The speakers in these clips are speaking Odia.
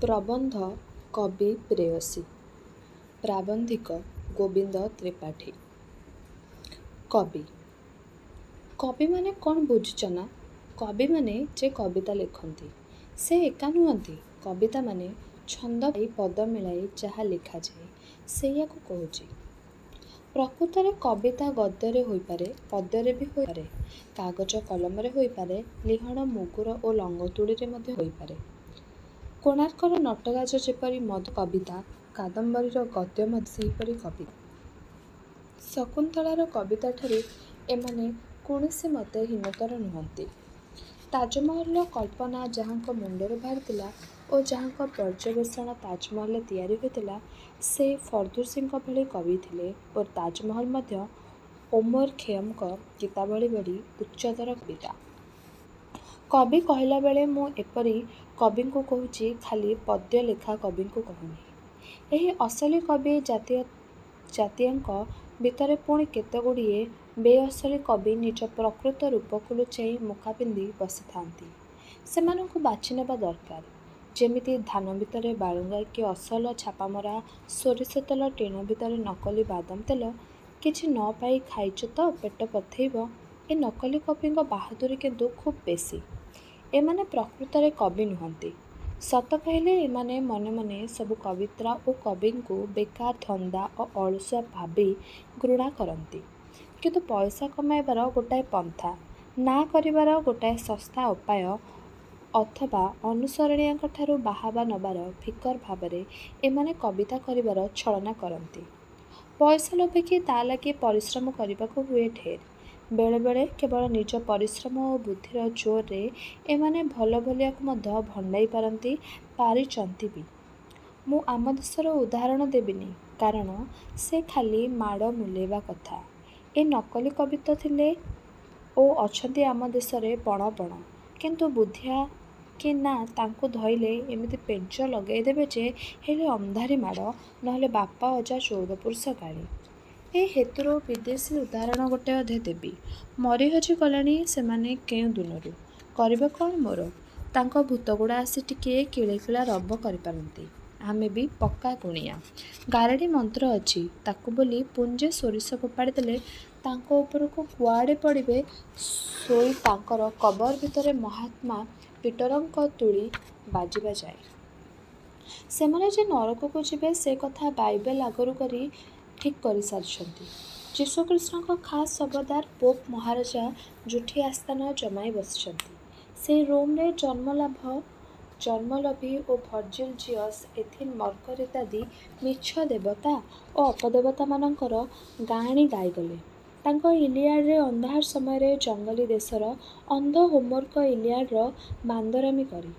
ପ୍ରବନ୍ଧ କବି ପ୍ରେୟସୀ। ପ୍ରାବନ୍ଧିକ ଗୋବିନ୍ଦ ତ୍ରିପାଠୀ। କବି। କବିମାନେ କ'ଣ ବୁଝୁଛ ନା? କବିମାନେ ଯେ କବିତା ଲେଖନ୍ତି ସେ ଏକା ନୁହନ୍ତି। କବିତାମାନେ ଛନ୍ଦ ପାଇ ପଦ ମିଳାଇ ଯାହା ଲେଖାଯାଏ ସେଇଆକୁ କହୁଛି। ପ୍ରକୃତରେ କବିତା ଗଦ୍ୟରେ ହୋଇପାରେ, ପଦ୍ୟରେ ବି ହୋଇପାରେ, କାଗଜ କଲମରେ ହୋଇପାରେ, ଲିହଣ ମୁଗୁର ଓ ଲଙ୍ଗତୁଳିରେ ମଧ୍ୟ ହୋଇପାରେ। କୋଣାର୍କର ନଟରାଜ ଯେପରି ମଧୁ କବିତା, କାଦମ୍ବରୀର ଗଦ୍ୟ ମଧ୍ୟ ସେହିପରି କବିତା। ଶକୁନ୍ତଳାର କବିତାଠାରୁ ଏମାନେ କୌଣସି ମତେ ହୀନତର ନୁହନ୍ତି। ତାଜମହଲର କଳ୍ପନା ଯାହାଙ୍କ ମୁଣ୍ଡରୁ ବାହାରିଥିଲା ଓ ଯାହାଙ୍କ ପର୍ଯ୍ୟବେଶଣ ତାଜମହଲ ତିଆରି ହୋଇଥିଲା ସେ ଫର୍ଦ୍ଦୁସିଙ୍କ ଭଳି କବି ଥିଲେ ଓ ତାଜମହଲ ମଧ୍ୟ ଓମର ଖୈୟାମଙ୍କ ଗୀତାବଳୀ ଭଳି ଉଚ୍ଚତର କବିତା। କବି କହିଲା ବେଳେ ମୁଁ ଏପରି କବିଙ୍କୁ କହୁଛି, ଖାଲି ପଦ୍ୟ ଲେଖା କବିଙ୍କୁ କହୁନି। ଏହି ଅସଲି କବି ଜାତିଆଙ୍କ ଭିତରେ ପୁଣି କେତେଗୁଡ଼ିଏ ବେଅସଲି କବି ନିଜ ପ୍ରକୃତ ରୂପକୁ ଲୁଚାଇ ମୁଖା ପିନ୍ଧି ବସିଥାନ୍ତି। ସେମାନଙ୍କୁ ବାଛିନେବା ଦରକାର। ଯେମିତି ଧାନ ଭିତରେ ବାଳୁଙ୍ଗା କି ଅସଲ ଛାପାମରା ସୋରିଷ ତେଲ, ଟିଣ ଭିତରେ ନକଲି ବାଦାମ ତେଲ। କିଛି ନ ପାଇ ଖାଇଛ ତ ପେଟ ପଥେଇବ। ଏ ନକଲି କବିଙ୍କ ବାହାଦୁରି କିନ୍ତୁ ଖୁବ୍ ବେଶୀ। ଏମାନେ ପ୍ରକୃତରେ କବି ନୁହନ୍ତି। ସତ କହିଲେ ଏମାନେ ମନେ ମନେ ସବୁ କବିତ୍ରା ଓ କବିଙ୍କୁ ବେକାର, ଧନ୍ଦା ଓ ଅଳସୁଆ ଭାବି ଘୃଣା କରନ୍ତି। କିନ୍ତୁ ପଇସା କମାଇବାର ଗୋଟାଏ ପନ୍ଥା, ନାଁ କରିବାର ଗୋଟାଏ ଶସ୍ତା ଉପାୟ ଅଥବା ଅନୁସରଣିଆଙ୍କଠାରୁ ବାହାବା ନେବାର ଫିକର ଭାବରେ ଏମାନେ କବିତା କରିବାର ଛଳନା କରନ୍ତି। ପଇସା ଲୋଭିକି ତା' ଲାଗି ପରିଶ୍ରମ କରିବାକୁ ହୁଏ ଢେର। ବେଳେବେଳେ କେବଳ ନିଜ ପରିଶ୍ରମ ଓ ବୁଦ୍ଧିର ଜୋରରେ ଏମାନେ ଭଲ ବୋଲିବାକୁ ମଧ୍ୟ ଭଣ୍ଡାଇ ପାରନ୍ତି, ପାରିଛନ୍ତି ବି। ମୁଁ ଆମ ଦେଶର ଉଦାହରଣ ଦେବିନି, କାରଣ ସେ ଖାଲି ମାଡ଼ ମୁଲେଇବା କଥା। ଏ ନକଲି କବି ତ ଥିଲେ ଓ ଅଛନ୍ତି ଆମ ଦେଶରେ ପଣ ପଣ। କିନ୍ତୁ ବୁଦ୍ଧିଆ କି ନା ତାଙ୍କୁ ଧଇଲେ ଏମିତି ପେଞ୍ଚ ଲଗେଇଦେବେ ଯେ ହେଲେ ଅନ୍ଧାରି ମାଡ଼, ନହେଲେ ବାପା ଅଜା 14 ପୁରୁଷ ଗାଳି। ଏ ହେତୁରୁ ବିଦେଶୀ ଉଦାହରଣ ଗୋଟେ ଅଧେ ଦେବି। ମରି ହଜି ଗଲେଣି ସେମାନେ କେଉଁ ଦିନରୁ। କରିବେ କ'ଣ ମୋର? ତାଙ୍କ ଭୂତଗୁଡ଼ା ଆସି ଟିକିଏ କିଳିକିଳା ରବ କରିପାରନ୍ତି। ଆମେ ବି ପକ୍କା ଗୁଣିଆ। ଗାରେଡ଼ି ମନ୍ତ୍ର ଅଛି, ତାକୁ ବୋଲି ପୁଞ୍ଜେ ସୋରିଷ ଫୋପାଡ଼ି ଦେଲେ ତାଙ୍କ ଉପରକୁ କୁଆଡ଼େ ପଡ଼ିବେ ଶୋଇ ତାଙ୍କର କବର ଭିତରେ ମହାତ୍ମା ପିଟରଙ୍କ ତୁଳି ବାଜିବା ଯାଏ। ସେମାନେ ଯେ ନରକକୁ ଯିବେ ସେ କଥା ବାଇବେଲ ଆଗରୁ କରି ଠିକ୍ କରିସାରିଛନ୍ତି। ଯୀଶୁଖ୍ରୀଷ୍ଟଙ୍କ ଖାସ୍ ଶବଦାର ପୋପ୍ ମହାରାଜା ଜୁଠି ଆସ୍ଥାନ ଜମାଇ ବସିଛନ୍ତି। ସେଇ ରୋମରେ ଜନ୍ମଲଭୀ ଓ ଭର୍ଜିଲ ଜିଅସ୍, ଏଥିନ୍ ମର୍କର ଇତ୍ୟାଦି ମିଛ ଦେବତା ଓ ଅପଦେବତାମାନଙ୍କର ଗାଆଣି ଗାଇଗଲେ। ତାଙ୍କ ଇଲିଆଡ଼ରେ ଅନ୍ଧାର ସମୟରେ ଜଙ୍ଗଲୀ ଦେଶର ଅନ୍ଧ ହୋମରଙ୍କ ଇଲିଆଡ଼ର ମାନ୍ଦରାମି କରି।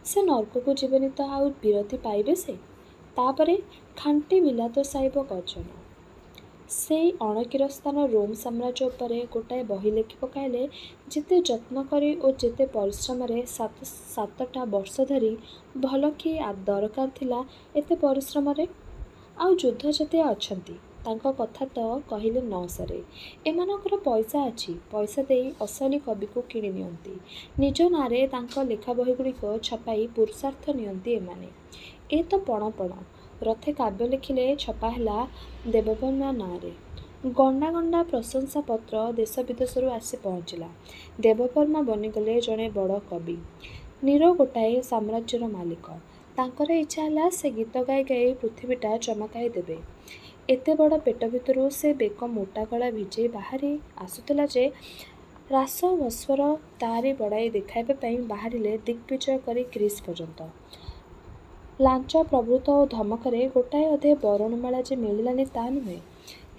ସେ ନରକକୁ ଯିବେନି ତ ଆଉ ବିରତି ପାଇବେ ସେ? ତା'ପରେ ଖାଣ୍ଟି ବିଲାତ ସାଇବ ଗର୍ଜନ। ସେଇ ଅଣକିରସ୍ତାନ ରୋମ ସାମ୍ରାଜ୍ୟ ଉପରେ ଗୋଟାଏ ବହି ଲେଖି ପକାଇଲେ। ଯେତେ ଯତ୍ନ କରି ଓ ଯେତେ ପରିଶ୍ରମରେ ସାତଟା ବର୍ଷ ଧରି। ଭଲ କି ଦରକାର ଥିଲା ଏତେ ପରିଶ୍ରମରେ? ଆଉ ଯୁଦ୍ଧ ଜାତିଆ ଅଛନ୍ତି, ତାଙ୍କ କଥା ତ କହିଲେ ନ ସରେ। ଏମାନଙ୍କର ପଇସା ଅଛି, ପଇସା ଦେଇ ଅସଲି କବିକୁ କିଣି ନିଅନ୍ତି। ନିଜ ନାଁରେ ତାଙ୍କ ଲେଖା ବହିଗୁଡ଼ିକ ଛପାଇ ପୁରୁଷାର୍ଥ ନିଅନ୍ତି ଏମାନେ। ଏ ତ ପଣ ପଣ। ରଥେ କାବ୍ୟ ଲେଖିଲେ ଛପା ହେଲା ଦେବବର୍ମା ନାଁରେ। ଗଣ୍ଡା ଗଣ୍ଡା ପ୍ରଶଂସାପତ୍ର ଦେଶ ବିଦେଶରୁ ଆସି ପହଞ୍ଚିଲା। ଦେବବର୍ମା ବନିଗଲେ ଜଣେ ବଡ଼ କବି। ନୀର ଗୋଟାଏ ସାମ୍ରାଜ୍ୟର ମାଲିକ। ତାଙ୍କର ଇଚ୍ଛା ହେଲା ସେ ଗୀତ ଗାଇ ଗାଇ ପୃଥିବୀଟା ଚମକାଇ ଦେବେ। ଏତେ ବଡ଼ ପେଟ ଭିତରୁ ସେ ବେକ ମୋଟା ଗଳା ଭିଜେଇ ବାହାରି ଆସୁଥିଲା ଯେ ରାସ ମସ୍ୱର ତାରି ବଡ଼ାଇ ଦେଖାଇବା ପାଇଁ ବାହାରିଲେ ଦିଗ୍ବିଜୟ କରି ଗ୍ରୀସ୍ ପର୍ଯ୍ୟନ୍ତ। ଲାଞ୍ଚ ପ୍ରଭୃତ ଓ ଧମକରେ ଗୋଟାଏ ଅଧେ ବରଣମାଳା ଯେ ମିଳିଲାନି ତା ନୁହେଁ।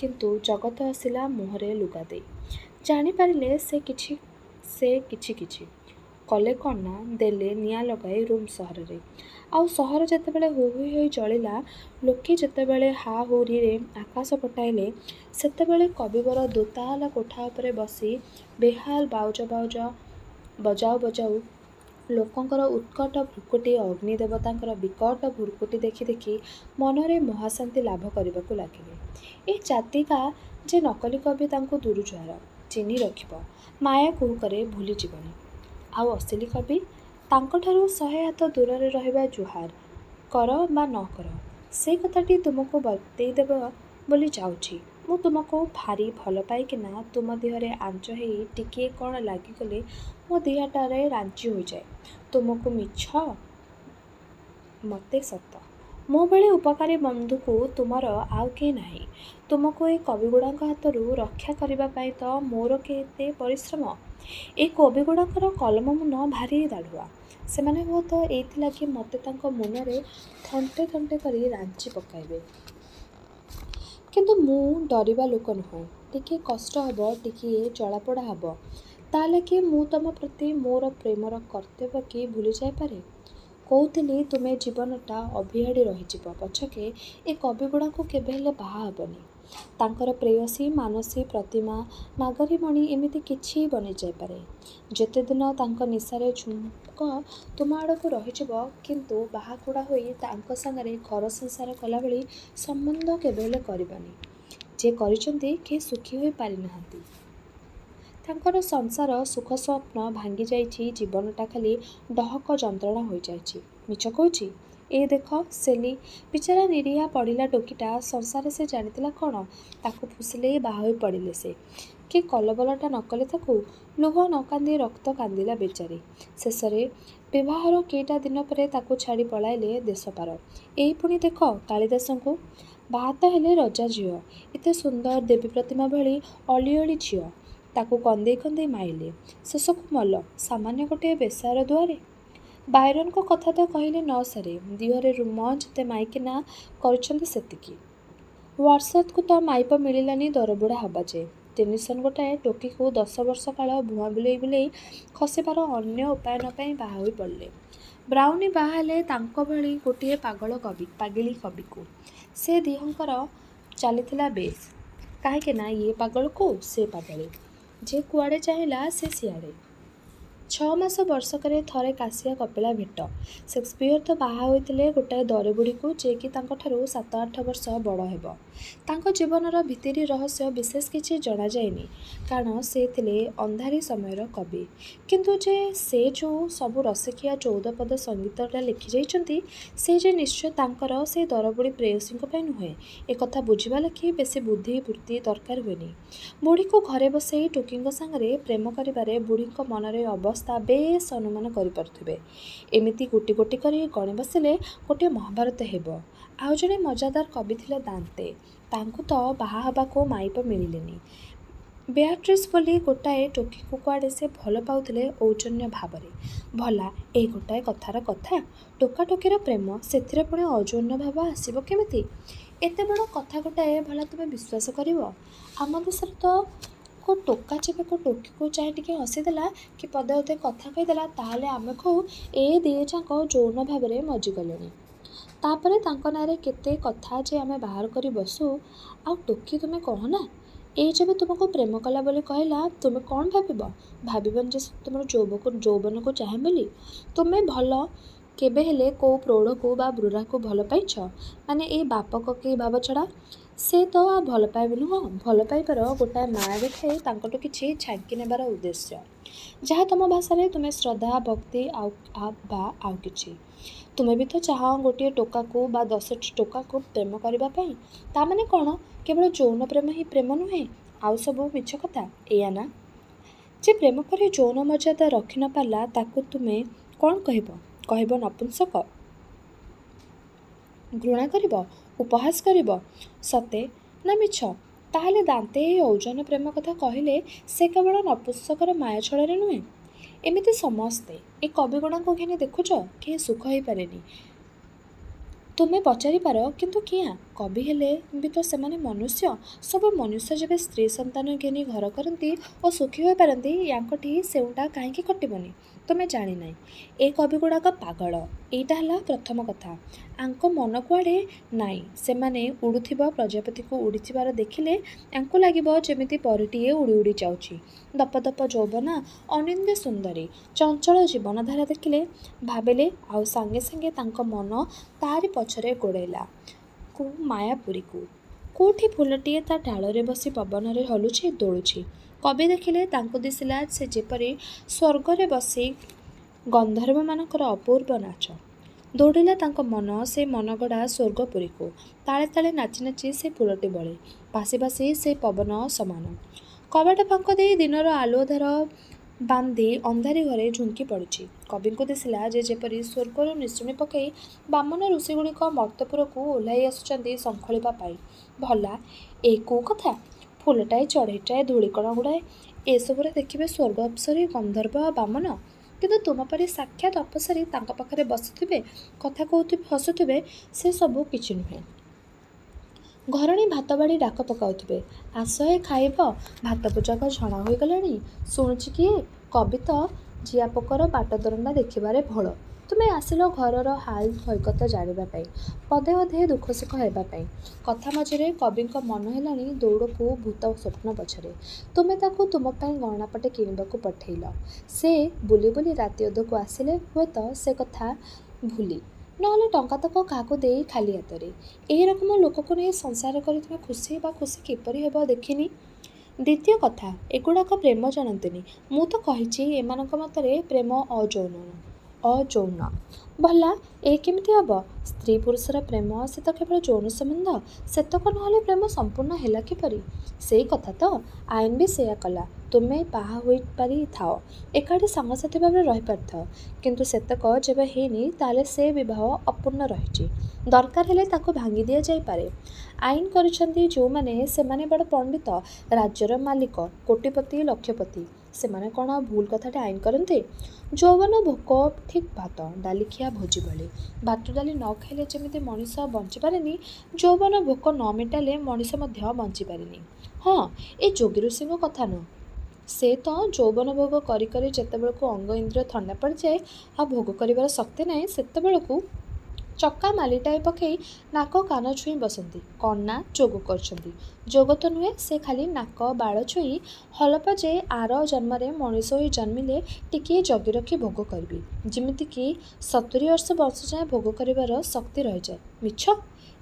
କିନ୍ତୁ ଜଗତ ଆସିଲା ମୁହଁରେ ଲୁଗା ଦେଇ। ଜାଣିପାରିଲେ ସେ କିଛି କଲେ କ'ଣ ନା, ଦେଲେ ନିଆଁ ଲଗାଇ ରୋମ ସହରରେ। ଆଉ ସହର ଯେତେବେଳେ ହୁ ହୁ ହୋଇ ଜଳିଲା, ଲୋକେ ଯେତେବେଳେ ହା ହୁରିରେ ଆକାଶ ଫଟାଇଲେ, ସେତେବେଳେ କବିବର ଦୋତାଲା କୋଠା ଉପରେ ବସି ବେହାଲ ବାଉଜ ବଜାଉ ଲୋକଙ୍କର ଉତ୍କଟ ଭ୍ରୁକୁଟି, ଅଗ୍ନି ଦେବତାଙ୍କର ବିକଟ ଭ୍ରୁକୁଟି ଦେଖି ଦେଖି ମନରେ ମହାଶାନ୍ତି ଲାଭ କରିବାକୁ ଲାଗିଲେ। ଏ ଜାତିକା ଯେ ନକଲି କବି ତାଙ୍କୁ ଦୂରୁ ଜୁହାର। ଚିହ୍ନି ରଖିବ, ମାୟା କୁହୁକରେ ଭୁଲିଯିବନି। ଆଉ ଅସଲି କବି? ତାଙ୍କଠାରୁ 100 ହାତ ଦୂରରେ ରହିବା ଜୁହାର। କର ବା ନ କର, ସେ କଥାଟି ତୁମକୁ ବତେଇଦେବ ବୋଲି ଯାଉଛି। ମୁଁ ତୁମକୁ ଭାରି ଭଲ ପାଇକିନା ତୁମ ଦେହରେ ଆଞ୍ଚ ହେଇ ଟିକିଏ କ'ଣ ଲାଗିଗଲେ ମୋ ଦେହଟାରେ ରାଞ୍ଚି ହୋଇଯାଏ। ତୁମକୁ ମିଛ, ମୋତେ ସତ। ମୋ ଭଳି ଉପକାରୀ ବନ୍ଧୁକୁ ତୁମର ଆଉ କେହି ନାହିଁ। ତୁମକୁ ଏ କବିଗୁଡ଼ାଙ୍କ ହାତରୁ ରକ୍ଷା କରିବା ପାଇଁ ତ ମୋର କେତେ ପରିଶ୍ରମ। ଏଇ କବିଗୁଡ଼ାଙ୍କର କଲମ ମୁନ ଭାରି ଦାଢ଼ୁଆ। ସେମାନେ ହୁଏତ ଏଇଥିଲାଗି ମୋତେ ତାଙ୍କ ମୁନରେ ଥଣ୍ଟେ ଥଣ୍ଟେ କରି ରାଞ୍ଚି ପକାଇବେ। କିନ୍ତୁ ମୁଁ ଡରିବା ଲୋକ ନୁହେଁ। ଟିକିଏ କଷ୍ଟ ହେବ, ଟିକିଏ ଜଳାପୋଡ଼ା ହେବ, ତା ଲାଗି ମୁଁ ତମ ପ୍ରତି ମୋର ପ୍ରେମର କର୍ତ୍ତବ୍ୟ କି ଭୁଲି ଯାଇପାରେ? କହୁଥିଲି ତୁମେ ଜୀବନଟା ଅଭିଆଡ଼ି ରହିଯିବ ପଛକେ ଏ କବିଗୁଡ଼ାଙ୍କୁ କେବେ ହେଲେ ବାହା ହେବନି। ତାଙ୍କର ପ୍ରେୟସୀ, ମାନସୀ, ପ୍ରତିମା, ନାଗରୀମଣି ଏମିତି କିଛି ବନିଯାଇପାରେ। ଯେତେଦିନ ତାଙ୍କ ନିଶାରେ ଝୁଙ୍କ ତୁମ ଆଡ଼କୁ ରହିଯିବ, କିନ୍ତୁ ବାହାକୁଡ଼ା ହୋଇ ତାଙ୍କ ସାଙ୍ଗରେ ଘର ସଂସାର କଲାଭଳି ସମ୍ବନ୍ଧ କେବେ ହେଲେ କରିବନି। ଯେ କରିଛନ୍ତି କେହି ସୁଖୀ ହୋଇ ପାରିନାହାନ୍ତି। ତାଙ୍କର ସଂସାର ସୁଖ ସ୍ୱପ୍ନ ଭାଙ୍ଗିଯାଇଛି, ଜୀବନଟା ଖାଲି ଡହକ ଯନ୍ତ୍ରଣା ହୋଇଯାଇଛି। ମିଛ କହୁଛି? ଏ ଦେଖ ସେଲି, ବିଚାରା ନିରୀହା ପଡ଼ିଲା ଟୋକିଟା। ସଂସାର ସେ ଜାଣିଥିଲା କ'ଣ? ତାକୁ ଫୁସିଲେଇ ବାହା ହୋଇ ପଡ଼ିଲେ ସେ। କି କଲବଲଟା ନ କଲେ ତାକୁ? ଲୁହ ନ କାନ୍ଦି ରକ୍ତ କାନ୍ଦିଲା ବେଚାରୀ। ଶେଷରେ ବିବାହର କେଇଟା ଦିନ ପରେ ତାକୁ ଛାଡ଼ି ପଳାଇଲେ ଦେଶ ପାର। ଏଇ ପୁଣି ଦେଖ କାଳିଦାସଙ୍କୁ। ବାହା ତ ହେଲେ ରଜା ଝିଅ, ଏତେ ସୁନ୍ଦର ଦେବୀ ପ୍ରତିମା ଭଳି ଅଳିଅଳି ଝିଅ। ତାକୁ କନ୍ଦେଇ କନ୍ଦେଇ ମାଇଲେ, ଶେଷକୁ ମଲ ସାମାନ୍ୟ ଗୋଟିଏ ବେଶ୍ୟାର ଦୁଆରେ। ବାଇରନଙ୍କ କଥା ତ କହିଲେ ନ ସରେ। ଦିହରେ ରୁମ ଯେତେ ମାଇକିନା କରିଛନ୍ତି ସେତିକି। ୱାଟସନ୍କୁ ତ ମାଇପ ମିଳିଲାନି ଦରବୁଢ଼ା ହବା ଯେ। ଟେନିସନ୍ ଗୋଟାଏ ଟୋକିକୁ 10 ବର୍ଷ କାଳ ଭୁଆଁ ବୁଲେଇ ବୁଲେଇ ଖସିବାର ଅନ୍ୟ ଉପାୟ ନ ପାଇ ବାହା ହୋଇ ପଡ଼ିଲେ। ବ୍ରାଉନି ବାହା ହେଲେ ତାଙ୍କ ଭଳି ଗୋଟିଏ ପାଗଳୀ କବିକୁ। ସେ ଦିହଙ୍କର ଚାଲିଥିଲା ବେଶ୍। କାହିଁକିନା ଇଏ ପାଗଳକୁ ସେ ପାଗଳୀ। ଯେ କୁଆଡ଼େ ଚାହିଁଲା ସେ ସିଆଡ଼େ। 6 ମାସ ବର୍ଷକରେ ଥରେ କାଶିଆ କପିଳା ଭେଟ। ସେକ୍ସପିୟର ତ ବାହା ହୋଇଥିଲେ ଗୋଟାଏ ଦରବୁଢ଼ୀକୁ, ଯିଏକି ତାଙ୍କଠାରୁ 7-8 ବର୍ଷ ବଡ଼ ହେବ। ତାଙ୍କ ଜୀବନର ଭିତିରି ରହସ୍ୟ ବିଶେଷ କିଛି ଜଣାଯାଏନି, କାରଣ ସେ ଥିଲେ ଅନ୍ଧାରି ସମୟର କବି। କିନ୍ତୁ ଯେ ସେ ଯେଉଁ ସବୁ ରସିକିଆ 14 ପଦ ସଙ୍ଗୀତଟା ଲେଖିଯାଇଛନ୍ତି, ସେ ଯେ ନିଶ୍ଚୟ ତାଙ୍କର ସେଇ ଦରବୁଢ଼ୀ ପ୍ରେୟସୀଙ୍କ ପାଇଁ ନୁହେଁ, ଏକଥା ବୁଝିବା ଲାଗି ବେଶୀ ବୁଦ୍ଧି ବୃତ୍ତି ଦରକାର ହୁଏନି। ବୁଢ଼ୀକୁ ଘରେ ବସେଇ ଟୋକିଙ୍କ ସାଙ୍ଗରେ ପ୍ରେମ କରିବାରେ ବୁଢ଼ୀଙ୍କ ମନରେ ଅବସ୍ଥା ବେଶ୍ ଅନୁମାନ କରିପାରୁଥିବେ। ଏମିତି ଗୋଟି ଗୋଟି କରି ଗଣି ବସିଲେ ଗୋଟିଏ ମହାଭାରତ ହେବ। ଆଉ ଜଣେ ମଜାଦାର କବି ଥିଲେ ଦାନ୍ତେ। ତାଙ୍କୁ ତ ବାହା ହେବାକୁ ମାଇପ ମିଳିଲେନି। ବେଆଟ୍ରିସ୍ ବୋଲି ଗୋଟାଏ ଟୋକିକୁ କୁଆଡ଼େ ସେ ଭଲ ପାଉଥିଲେ ଔଜନ୍ୟ ଭାବରେ। ଭଲା ଏଇ ଗୋଟାଏ କଥାର କଥା। ଟୋକାଟୋକିର ପ୍ରେମ, ସେଥିରେ ପୁଣି ଔଜନ୍ୟ ଭାବ ଆସିବ କେମିତି? ଏତେ ବଡ଼ କଥା ଗୋଟାଏ ଭଲା ତୁମେ ବିଶ୍ୱାସ କରିବ? ଆମ ଦେଶରେ ତ କୋଉ ଟୋକା ଯେବେ କୋଉ ଟୋକିକୁ ଚାହିଁ ଟିକେ ହସିଦେଲା କି ପଦେ ଅଧେ କଥା କହିଦେଲା, ତାହେଲେ ଆମେ କହୁ ଏ ଦି'ଯାକ ଯୌନ ଭାବରେ ମଜିଗଲେଣି। ତାପରେ ତାଙ୍କ ନାଁରେ କେତେ କଥା ଯେ ଆମେ ବାହାର କରି ବସୁ। ଆଉ ଟୋକି ତୁମେ କହନା, ଏଇ ଯେବେ ତୁମକୁ ପ୍ରେମ କଲା ବୋଲି କହିଲା, ତୁମେ କ'ଣ ଭାବିବ? ଭାବିବନି ଯେ ତୁମର ଯୌବନକୁ ଚାହେଁ ବୋଲି। ତୁମେ ଭଲ କେବେ ହେଲେ କୋଉ ପ୍ରୌଢ଼କୁ ବା ବୃଢ଼ାକୁ ଭଲ ପାଇଛ? ମାନେ ଏଇ ବାପ କକେଇ ଭାବ ଛଡ଼ା। ସେ ତ ଆଉ ଭଲ ପାଇବେ ନୁହଁ, ଭଲ ପାଇବାର ଗୋଟାଏ ମାୟା ଦେଖାଇ ତାଙ୍କଠୁ କିଛି ଛାଙ୍କି ନେବାର ଉଦ୍ଦେଶ୍ୟ। ଯାହା ତମ ଭାଷାରେ ତୁମେ ଶ୍ରଦ୍ଧା, ଭକ୍ତି ବା ଆଉ କିଛି। ତୁମେ ବି ତ ଚାହଁ ଗୋଟିଏ ଟୋକାକୁ ବା 10ଟି ଟୋକାକୁ ପ୍ରେମ କରିବା ପାଇଁ। ତା ମାନେ କ'ଣ କେବଳ ଯୌନ ପ୍ରେମ ହିଁ ପ୍ରେମ ନୁହେଁ, ଆଉ ସବୁ ମିଛ କଥା, ଏଇଆ ନା? ଯେ ପ୍ରେମ କରି ଯୌନ ମର୍ଯ୍ୟାଦା ରଖି ନ ପାରିଲା, ତାକୁ ତୁମେ କ'ଣ କହିବ? କହିବ ନପୁଂସକ? ଘୃଣା କରିବ? ଉପହାସ କରିବ? ସତେ ନା ମିଛ? ତାହେଲେ ଦାନ୍ତେ ଏହି ଔଜନ୍ୟ ପ୍ରେମ କଥା କହିଲେ ସେ କେବଳ ନପୁଂସକର ମାୟା ଛଳରେ ନୁହେଁ। ଏମିତି ସମସ୍ତେ। ଏ କବିଗୁଡ଼ାଙ୍କୁ ଘେନି ଦେଖୁଛ, କେହି ସୁଖ ହେଇପାରେନି। ତୁମେ ପଚାରିପାର, କିନ୍ତୁ କିଆଁ? କବି ହେଲେ ବି ତ ସେମାନେ ମନୁଷ୍ୟ। ସବୁ ମନୁଷ୍ୟ ଯେବେ ସ୍ତ୍ରୀ ସନ୍ତାନ ଘେନି ଘର କରନ୍ତି ଓ ସୁଖୀ ହୋଇପାରନ୍ତି, ୟାଙ୍କଠି ସେଉଁଟା କାହିଁକି କଟିବନି? ତୁମେ ଜାଣିନାହିଁ। ଏ କବିଗୁଡ଼ାକ ପାଗଳ। ଏଇଟା ହେଲା ପ୍ରଥମ କଥା। ଆଙ୍କ ମନ କୁଆଡ଼େ ନାଇଁ। ସେମାନେ ଉଡ଼ୁଥିବା ପ୍ରଜାପତିକୁ ଉଡ଼ିଥିବାର ଦେଖିଲେ ୟାଙ୍କୁ ଲାଗିବ ଯେମିତି ପରୀଟିଏ ଉଡ଼ି ଉଡ଼ି ଯାଉଛି। ଦପ ଦପ ଯୌବନା, ଅନିନ୍ଦ୍ୟ ସୁନ୍ଦରୀ, ଚଞ୍ଚଳ ଜୀବନଧାରା ଦେଖିଲେ ଭାବିଲେ, ଆଉ ସାଙ୍ଗେ ସାଙ୍ଗେ ତାଙ୍କ ମନ ତାରି ପଛରେ ଗୋଡ଼େଇଲା କୋଉ ମାୟାପୁରୀକୁ। କୋଉଠି ଫୁଲଟିଏ ତା ଡାଳରେ ବସି ପବନରେ ହଲୁଛି, ଦୋଳୁଛି। କବି ଦେଖିଲେ ତାଙ୍କୁ ଦିଶିଲା ସେ ଯେପରି ସ୍ୱର୍ଗରେ ବସି ଗନ୍ଧର୍ବମାନଙ୍କର ଅପୂର୍ବ ନାଚ। ଦୌଡ଼ିଲା ତାଙ୍କ ମନ ସେ ମନଗଢ଼ା ସ୍ୱର୍ଗପୁରୀକୁ। ତାଳେ ତାଳେ ନାଚି ନାଚି ସେ ଫୁଲଟି ବଳେ, ଭାସି ଭାସି ସେ ପବନ ସମାନ। କବାଟ ଫାଙ୍କ ଦେଇ ଦିନର ଆଲୁଅ ଧାର ବାନ୍ଧି ଅନ୍ଧାରି ଘରେ ଝୁଙ୍କି ପଡ଼ିଛି। କବିଙ୍କୁ ଦିଶିଲା ଯେ ଯେପରି ସ୍ୱର୍ଗରୁ ନିଶୁଣି ପକାଇ ବାମନ ଋଷିଗୁଡ଼ିକ ମର୍ତ୍ତ୍ୟପୁରକୁ ଓହ୍ଲାଇ ଆସୁଛନ୍ତି ସଂଖଳିବା ପାଇଁ। ଭଲା ଏ କୋଉ କଥା? ଫୁଲଟାଏ, ଚଢ଼େଇଟାଏ, ଧୂଳିକଣ ଗୁଡ଼ାଏ, ଏସବୁରେ ଦେଖିବେ ସ୍ୱର୍ଗ ଅପ୍ସରୀ, ଗନ୍ଧର୍ବ, ବାମନ। କିନ୍ତୁ ତୁମ ପରି ସାକ୍ଷାତ ଅପସରୀ ତାଙ୍କ ପାଖରେ ବସିଥିବେ, କଥା କହୁଥିବେ, ହସୁଥିବେ, ସେ ସବୁ କିଛି ନୁହେଁ। ଘରଣୀ ଭାତ ବାଢ଼ି ଡାକ ପକାଉଥିବେ, ଆସ ଏ ଖାଇବ, ଭାତ ପୂଜାକ ଝଣା ହୋଇଗଲାଣି। ଶୁଣୁଛି କିଏ? କବି ତ ଜିଆପୋକର ବାଟଦରଣ୍ଡା ଦେଖିବାରେ ଭୋଳ। ତୁମେ ଆସିଲ ଘରର ହାଲ ହଇକତ ଜାଣିବା ପାଇଁ, ପଦେ ଅଧେ ଦୁଃଖ ସୁଖ ହେବା ପାଇଁ। କଥା ମଝିରେ କବିଙ୍କ ମନ ହେଲାଣି ଦୌଡ଼କୁ ଭୂତ ସ୍ୱପ୍ନ ପଛରେ। ତୁମେ ତାକୁ ତୁମ ପାଇଁ ଗହଣାପଟେ କିଣିବାକୁ ପଠେଇଲ। ସେ ବୁଲି ବୁଲି ରାତି ଅଧକୁ ଆସିଲେ ହୁଏତ ସେ କଥା ଭୁଲି, ନହେଲେ ଟଙ୍କାତକ କାହାକୁ ଦେଇ ଖାଲି ହାତରେ। ଏହି ରକମ ଲୋକକୁ ନେଇ ସଂସାର କରି ତୁମେ ଖୁସି ବା ଖୁସି କିପରି ହେବ ଦେଖିନି। ଦ୍ୱିତୀୟ କଥା, ଏଗୁଡ଼ାକ ପ୍ରେମ ଜାଣନ୍ତିନି। ମୁଁ ତ କହିଛି ଏମାନଙ୍କ ମତରେ ପ୍ରେମ ଅଯୌନ। ଭଲା ଏ କେମିତି ହେବ? ସ୍ତ୍ରୀ ପୁରୁଷର ପ୍ରେମ ସେ ତ କେବଳ ଯୌନ ସମ୍ବନ୍ଧ। ସେତକ ନହେଲେ ପ୍ରେମ ସମ୍ପୂର୍ଣ୍ଣ ହେଲା କିପରି? ସେଇ କଥା ତ, ଆଇନ ବି ସେଇଆ କଲା। ତୁମେ ବାହା ହୋଇପାରି ଥାଅ, ଏକାଠି ସାଙ୍ଗସାଥୀ ଭାବରେ ରହିପାରିଥାଅ, କିନ୍ତୁ ସେତକ ଯେବେ ହେଇନି ତାହେଲେ ସେ ବିବାହ ଅପୂର୍ଣ୍ଣ ରହିଛି। ଦରକାର ହେଲେ ତାକୁ ଭାଙ୍ଗି ଦିଆଯାଇପାରେ। ଆଇନ କରିଛନ୍ତି ଯେଉଁମାନେ ସେମାନେ ବଡ଼ ପଣ୍ଡିତ, ରାଜ୍ୟର ମାଲିକ, କୋଟିପତି, ଲକ୍ଷପତି। ସେମାନେ କ'ଣ ଭୁଲ କଥାଟେ ଆଇନ କରନ୍ତି? ଯୌବନ ଭୋକ ଠିକ୍ ଭାତ ଡାଲିଖିଆ ଭୋଜି ଭଳି। ଭାତ ଡାଲି ନ ଖାଇଲେ ଯେମିତି ମଣିଷ ବଞ୍ଚିପାରେନି, ଯୌବନ ଭୋକ ନ ମେଟାଲେ ମଣିଷ ମଧ୍ୟ ବଞ୍ଚିପାରେନି। ହଁ, ଏ ଯୋଗୀ ଋଷିଙ୍କ କଥା ନୁହଁ। ସେ ତ ଯୌବନ ଭୋଗ କରି କରି ଯେତେବେଳକୁ ଅଙ୍ଗ ଇନ୍ଦ୍ରିୟ ଥଣ୍ଡା ପଡ଼ିଯାଏ, ଆଉ ଭୋଗ କରିବାର ଶକ୍ତି ନାହିଁ, ସେତେବେଳକୁ ଚକା ମାଲିଟାଏ ପକାଇ ନାକ କାନ ଛୁଇଁ ବସନ୍ତି। କ'ଣ ନା ଯୋଗ କରୁଛନ୍ତି। ଯୋଗ ତ ନୁହେଁ, ସେ ଖାଲି ନାକ ବାଳ ଛୁଇଁ ହଲପ ଯେ ଆର ଜନ୍ମରେ ମଣିଷ ହୋଇ ଜନ୍ମିଲେ ଟିକିଏ ଜଗି ରଖି ଭୋଗ କରିବି, ଯେମିତିକି 70 ବର୍ଷ ବୟସ ଯାଏଁ ଭୋଗ କରିବାର ଶକ୍ତି ରହିଯାଏ। ମିଛ?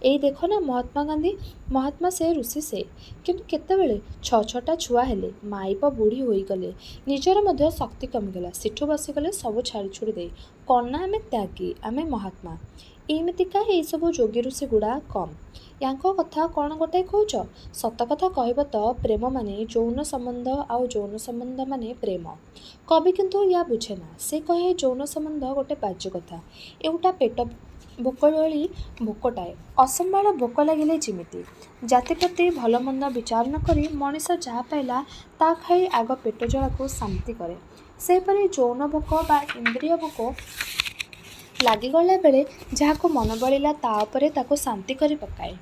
ଏଇ ଦେଖ ନା ମହାତ୍ମା ଗାନ୍ଧୀ। ମହାତ୍ମା ସେ, ଋଷି ସେ, କିନ୍ତୁ କେତେବେଳେ 6ଟା ଛୁଆ ହେଲେ, ମାଇପ ବୁଢ଼ୀ ହୋଇଗଲେ, ନିଜର ମଧ୍ୟ ଶକ୍ତି କମିଗଲା, ସେଠୁ ବସିଗଲେ ସବୁ ଛାଡ଼ି ଛୁଡ଼ି ଦେଇ। କ'ଣ ନା ଆମେ ତ୍ୟାଗୀ, ଆମେ ମହାତ୍ମା। ଏମିତିକା ଏଇସବୁ ଯୋଗୀ ଋଷି ଗୁଡ଼ା କମ୍। ୟାଙ୍କ କଥା କ'ଣ ଗୋଟାଏ କହୁଛ? ସତ କଥା କହିବ ତ ପ୍ରେମ ମାନେ ଯୌନ ସମ୍ବନ୍ଧ, ଆଉ ଯୌନ ସମ୍ବନ୍ଧ ମାନେ ପ୍ରେମ। କବି କିନ୍ତୁ ୟା ବୁଝେନା। ସେ କହେ ଯୌନ ସମ୍ବନ୍ଧ ଗୋଟେ ବାଜ୍ୟ କଥା, ଏଉଟା ପେଟ ଭୋକ ଭଳି ଭୋକଟାଏ, ଅସମ୍ଭାଳ ଭୋକ ଲାଗିଲେ ଯେମିତି। ଜାତିପ୍ରତି ଭଲ ମନ୍ଦ ବିଚାର ନ କରି ମଣିଷ ଯାହା ପାଇଲା ତା ଖାଇ ଆଗ ପେଟ ଜ୍ୱାଳାକୁ ଶାନ୍ତି କରେ। ସେହିପରି ଯୌନ ଭୋକ ବା ଇନ୍ଦ୍ରିୟ ଭୋକ ଲାଗିଗଲା ବେଳେ ଯାହାକୁ ମନ ବଳିଲା ତା ଉପରେ ତାକୁ ଶାନ୍ତି କରି ପକାଏ।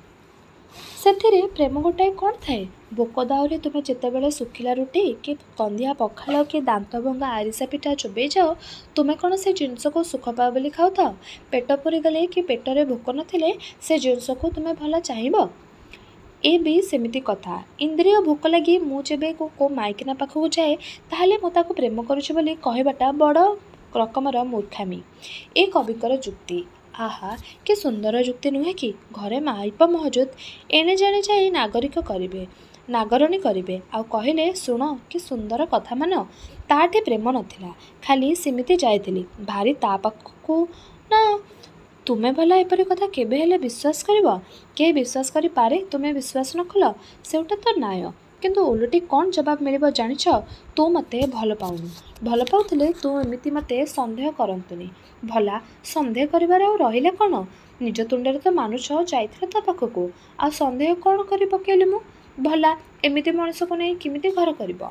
ସେଥିରେ ପ୍ରେମ ଗୋଟାଏ କ'ଣ ଥାଏ? ଭୋକ ଦାଉରେ ତୁମେ ଯେତେବେଳେ ଶୁଖିଲା ରୁଟି କି କନ୍ଧିଆ ପଖାଳ କି ଦାନ୍ତଭଙ୍ଗା ଆରିସା ପିଠା ଚୋବେଇ ଯାଅ, ତୁମେ କ'ଣ ସେ ଜିନିଷକୁ ସୁଖ ପାଅ ବୋଲି ଖାଉଥାଅ? ପେଟ ପୁରିଗଲେ କି ପେଟରେ ଭୋକ ନଥିଲେ ସେ ଜିନିଷକୁ ତୁମେ ଭଲ ଚାହିଁବ? ଏ ବି ସେମିତି କଥା। ଇନ୍ଦ୍ରିୟ ଭୋକ ଲାଗି ମୁଁ ଯେବେ କୋଉ ମାଇକିନା ପାଖକୁ ଯାଏ, ତାହେଲେ ମୁଁ ତାକୁ ପ୍ରେମ କରୁଛି ବୋଲି କହିବାଟା ବଡ଼ ରକମର ମୂର୍ଖାମି। ଏ କବିଙ୍କର ଯୁକ୍ତି। ଆହା, କି ସୁନ୍ଦର ଯୁକ୍ତି ନୁହେଁ କି? ଘରେ ମାଇପ ମହଜୁଦ, ଏଣେ ଜଣେ ଯାଇ ନାଗରଣୀ କରିବେ, ଆଉ କହିଲେ ଶୁଣ କି ସୁନ୍ଦର କଥା ମାନ। ତାଠି ପ୍ରେମ ନଥିଲା, ଖାଲି ସେମିତି ଯାଇଥିଲି ଭାରି ତା ପାଖକୁ ନା। ତୁମେ ଭଲା ଏପରି କଥା କେବେ ହେଲେ ବିଶ୍ୱାସ କରିବ? କିଏ ବିଶ୍ୱାସ କରିପାରେ? ତୁମେ ବିଶ୍ୱାସ ନ କଲ, ସେଉଟା ତ ନ୍ୟାୟ। କିନ୍ତୁ ଓଲଟି କ'ଣ ଜବାବ ମିଳିବ ଜାଣିଛ? ତୁ ମୋତେ ଭଲ ପାଉନୁ। ଭଲ ପାଉଥିଲେ ତୁ ଏମିତି ମୋତେ ସନ୍ଦେହ କରନ୍ତୁନି। ଭଲା ସନ୍ଦେହ କରିବାରେ ଆଉ ରହିଲା କ'ଣ? ନିଜ ତୁଣ୍ଡରେ ତ ମାନୁଛ, ଯାଇଥିଲ ତା ପାଖକୁ, ଆଉ ସନ୍ଦେହ କ'ଣ କରି ପକେଇଲି ମୁଁ? ଭଲା ଏମିତି ମଣିଷକୁ ନେଇ କେମିତି ଘର କରିବ?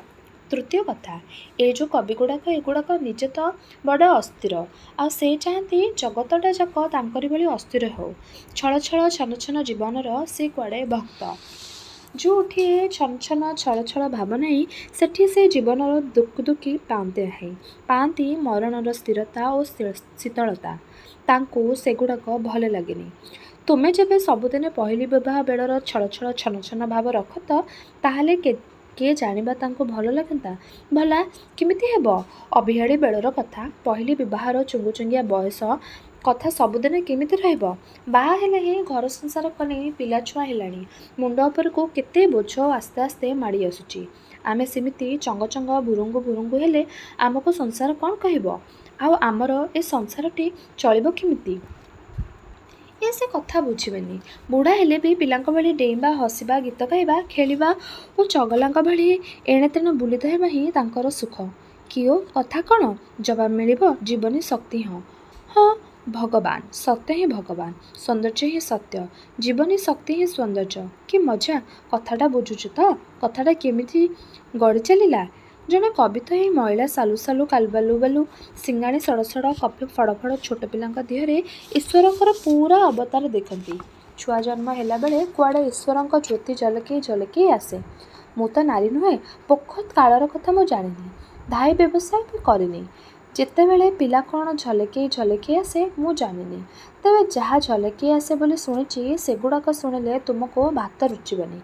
ତୃତୀୟ କଥା, ଏ ଯେଉଁ କବିଗୁଡ଼ାକ ଏଗୁଡ଼ାକ ନିଜେ ତ ବଡ଼ ଅସ୍ଥିର, ଆଉ ସେ ଚାହାନ୍ତି ଜଗତଟା ଯାକ ତାଙ୍କରି ଭଳି ଅସ୍ଥିର ହେଉ। ଛଳ ଛଳ ଛନ ଛନ ଜୀବନର ସେ କୁଆଡ଼େ ଭକ୍ତ। ଯେଉଁଠି ଏ ଛନ ଛନ ଛଳ ଛଳ ଭାବ ନାହିଁ, ସେଠି ସେ ଜୀବନର ଦୁଃଖି ପାଆନ୍ତି ମରଣର ସ୍ଥିରତା ଓ ଶୀତଳତା। ତାଙ୍କୁ ସେଗୁଡ଼ାକ ଭଲ ଲାଗେନି। ତୁମେ ଯେବେ ସବୁଦିନେ ପହିଲି ବିବାହ ବେଳର ଛଳ ଛଳ ଛନ ଛନ ଭାବ ରଖତ, ତାହେଲେ କିଏ ଜାଣିବା ତାଙ୍କୁ ଭଲ ଲାଗନ୍ତା? ଭଲା କେମିତି ହେବ? ଅଭିଆଡ଼ି ବେଳର କଥା, ପହିଲି ବିବାହର ଚୁଙ୍ଗୁଚୁଙ୍ଗିଆ ବୟସ କଥା ସବୁଦିନେ କେମିତି ରହିବ? ବାହା ହେଲେ ହିଁ ଘର ସଂସାର କଲେ ପିଲାଛୁଆ ହେଲାଣି, ମୁଣ୍ଡ ଉପରକୁ କେତେ ବୋଝ ଆସ୍ତେ ଆସ୍ତେ ମାଡ଼ି ଆସୁଛି। ଆମେ ସେମିତି ଚଙ୍ଗଚଙ୍ଗ ଭୁରୁଙ୍ଗୁ ହେଲେ ଆମକୁ ସଂସାର କ'ଣ କହିବ? ଆଉ ଆମର ଏ ସଂସାରଟି ଚଳିବ କେମିତି? ଏ ସେ କଥା ବୁଝିବେନି। ବୁଢ଼ା ହେଲେ ବି ପିଲାଙ୍କ ଭଳି ଡେଇଁବା, ହସିବା, ଗୀତ ଗାଇବା, ଖେଳିବା ଓ ଚଗଲାଙ୍କ ଭଳି ଏଣେ ତେଣେ ବୁଲି ଧରିବା ହିଁ ତାଙ୍କର ସୁଖ। କିଓ କଥା କ'ଣ? ଜବାବ ମିଳିବ ଜୀବନୀ ଶକ୍ତି ହଁ। ହଁ, ଭଗବାନ, ସତ୍ୟ ହିଁ ଭଗବାନ, ସୌନ୍ଦର୍ଯ୍ୟ ହିଁ ସତ୍ୟ, ଜୀବନୀ ଶକ୍ତି ହିଁ ସୌନ୍ଦର୍ଯ୍ୟ। କି ମଜା! କଥାଟା ବୁଝୁଛୁ ତ? କଥାଟା କେମିତି ଗଡ଼ି ଚାଲିଲା? ଜଣେ କବି ତ ଏହି ମଇଳା ସାଲୁ ସାଲୁ, କାଲବାଲୁ ବାଲୁ, ସିଙ୍ଗାଣି ସଡ଼ ସଡ଼, କଫି ଫଡ଼ ଫଡ଼ ଛୋଟ ପିଲାଙ୍କ ଦେହରେ ଈଶ୍ୱରଙ୍କର ପୂରା ଅବତାର ଦେଖନ୍ତି। ଛୁଆ ଜନ୍ମ ହେଲାବେଳେ କୁଆଡ଼େ ଈଶ୍ୱରଙ୍କ ଜ୍ୟୋତି ଝଲକେଇ ଝଲକେଇ ଆସେ। ମୁଁ ତ ନାରୀ ନୁହେଁ, ପୋଖତ କାଳର କଥା ମୁଁ ଜାଣିନି, ଧାଇ ବ୍ୟବସାୟ ବି କରିନି। ଯେତେବେଳେ ପିଲା କ'ଣ ଝଲକେଇ ଝଲକେଇ ଆସେ ମୁଁ ଜାଣିନି। ତେବେ ଯାହା ଝଲକେଇ ଆସେ ବୋଲି ଶୁଣିଛି ସେଗୁଡ଼ାକ ଶୁଣିଲେ ତୁମକୁ ଭାତ ରୁଚିବନି।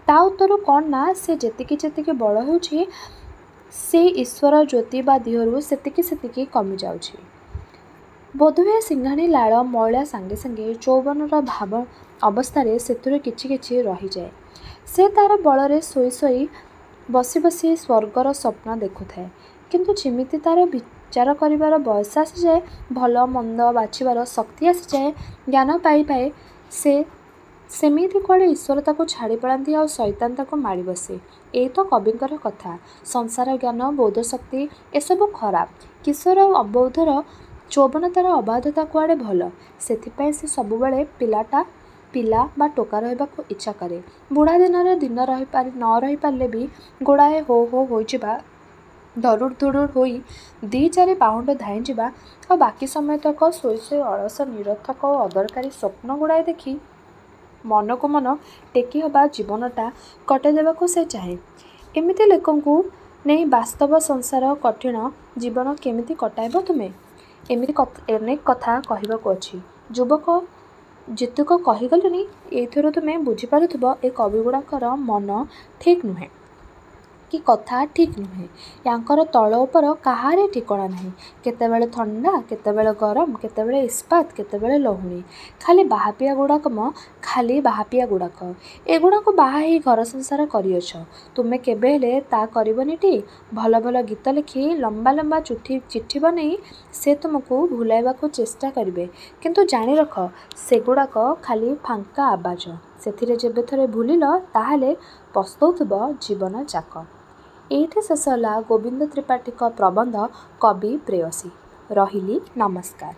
ତା ଉତ୍ତରୁ କ'ଣ ନା ସେ ଯେତିକି ଯେତିକି ବଡ଼ ହେଉଛି ସେଇ ଈଶ୍ୱର ଜ୍ୟୋତି ବା ଦିହରୁ ସେତିକି ସେତିକି କମିଯାଉଛି। ବୋଧହୁଏ ସିଙ୍ଘାଣୀ ଲାଳ ମଇଳା ସାଙ୍ଗେ ସାଙ୍ଗେ ଯୌବନର ଭାବ ଅବସ୍ଥାରେ ସେଥିରୁ କିଛି କିଛି ରହିଯାଏ। ସେ ତା'ର ବଳରେ ଶୋଇ ଶୋଇ ବସି ବସି ସ୍ୱର୍ଗର ସ୍ୱପ୍ନ ଦେଖୁଥାଏ। କିନ୍ତୁ ଯେମିତି ତା'ର ବିଚାର କରିବାର ବୟସ ଆସିଯାଏ, ଭଲ ମନ୍ଦ ବାଛିବାର ଶକ୍ତି ଆସିଯାଏ, ଜ୍ଞାନ ପାଇ ପାଏ, ସେମିତି କୁଆଡ଼େ ଈଶ୍ୱର ତାକୁ ଛାଡ଼ି ପଳାନ୍ତି ଆଉ ଶଇତାନ ତାକୁ ମାଡ଼ି ବସେ। ଏଇ ତ କବିଙ୍କର କଥା। ସଂସାର ଜ୍ଞାନ, ବୋଧଶକ୍ତି ଏସବୁ ଖରାପ। କିଶୋର ଆଉ ଅବୋଧର ଯୌବନ ତା'ର ଅବାଧତା କୁଆଡ଼େ ଭଲ। ସେଥିପାଇଁ ସେ ସବୁବେଳେ ପିଲା ବା ଟୋକା ରହିବାକୁ ଇଚ୍ଛା କରେ। ବୁଢ଼ା ଦିନରେ ଦିନ ନ ରହିପାରିଲେ ବି ଗୋଡ଼ାଏ ହୋ ହୋ ହୋଇଯିବା, ଧରୁଡ଼ ଧୁଡ଼ୁଡ଼ ହୋଇ 2-4 ପାହୁଣ୍ଡ ଧାଇଁଯିବା ଆଉ ବାକି ସମୟତକ ଶୋଇ ଶୋଇ ଅଳସ, ନିରର୍ଥକ ଓ ଅଦରକାରୀ ସ୍ୱପ୍ନ ଗୁଡ଼ାଏ ଦେଖି ମନକୁ ମନ ଟେକି ହେବା ଜୀବନଟା କଟାଇ ଦେବାକୁ ସେ ଚାହେଁ। ଏମିତି ଲୋକଙ୍କୁ ନେଇ ବାସ୍ତବ ସଂସାର କଠିନ ଜୀବନ କେମିତି କଟାଇବ ତୁମେ? ଏମିତି ଅନେକ କଥା କହିବାକୁ ଅଛି। ଯୁବକ, ଯେତିକ କହିଗଲିଣି, ଏଇଥିରୁ ତୁମେ ବୁଝିପାରୁଥିବ ଏ କବିଗୁଡ଼ାକର ମନ ଠିକ୍ ନୁହେଁ କି କଥା ଠିକ୍ ନୁହେଁ। ୟାଙ୍କର ତଳ ଉପର କାହାରି ଠିକଣା ନାହିଁ। କେତେବେଳେ ଥଣ୍ଡା, କେତେବେଳେ ଗରମ, କେତେବେଳେ ଇସ୍ପାତ, କେତେବେଳେ ଲହୁଣୀ। ଖାଲି ବାହାପିଆ ଗୁଡ଼ାକ ଖାଲି ବାହାପିଆ ଗୁଡ଼ାକ। ଏଗୁଡ଼ାକୁ ବାହା ହେଇ ଘର ସଂସାର କରିଅଛ। ତୁମେ କେବେ ହେଲେ ତା କରିବନିଟି? ଭଲ ଭଲ ଗୀତ ଲେଖି, ଲମ୍ବା ଲମ୍ବା ଚିଠି ବନେଇ ସେ ତୁମକୁ ଭୁଲାଇବାକୁ ଚେଷ୍ଟା କରିବେ। କିନ୍ତୁ ଜାଣି ରଖ, ସେଗୁଡ଼ାକ ଖାଲି ଫାଙ୍କା ଆବାଜ। ସେଥିରେ ଯେବେ ଥରେ ଭୁଲିଲ, ତାହେଲେ ପସ୍ତଉଥିବ ଜୀବନ ଯାକ। ଏଇଠି ଶେଷ ହେଲା ଗୋବିନ୍ଦ ତ୍ରିପାଠୀଙ୍କ ପ୍ରବନ୍ଧ କବି ପ୍ରେୟସୀ। ରହିଲି, ନମସ୍କାର।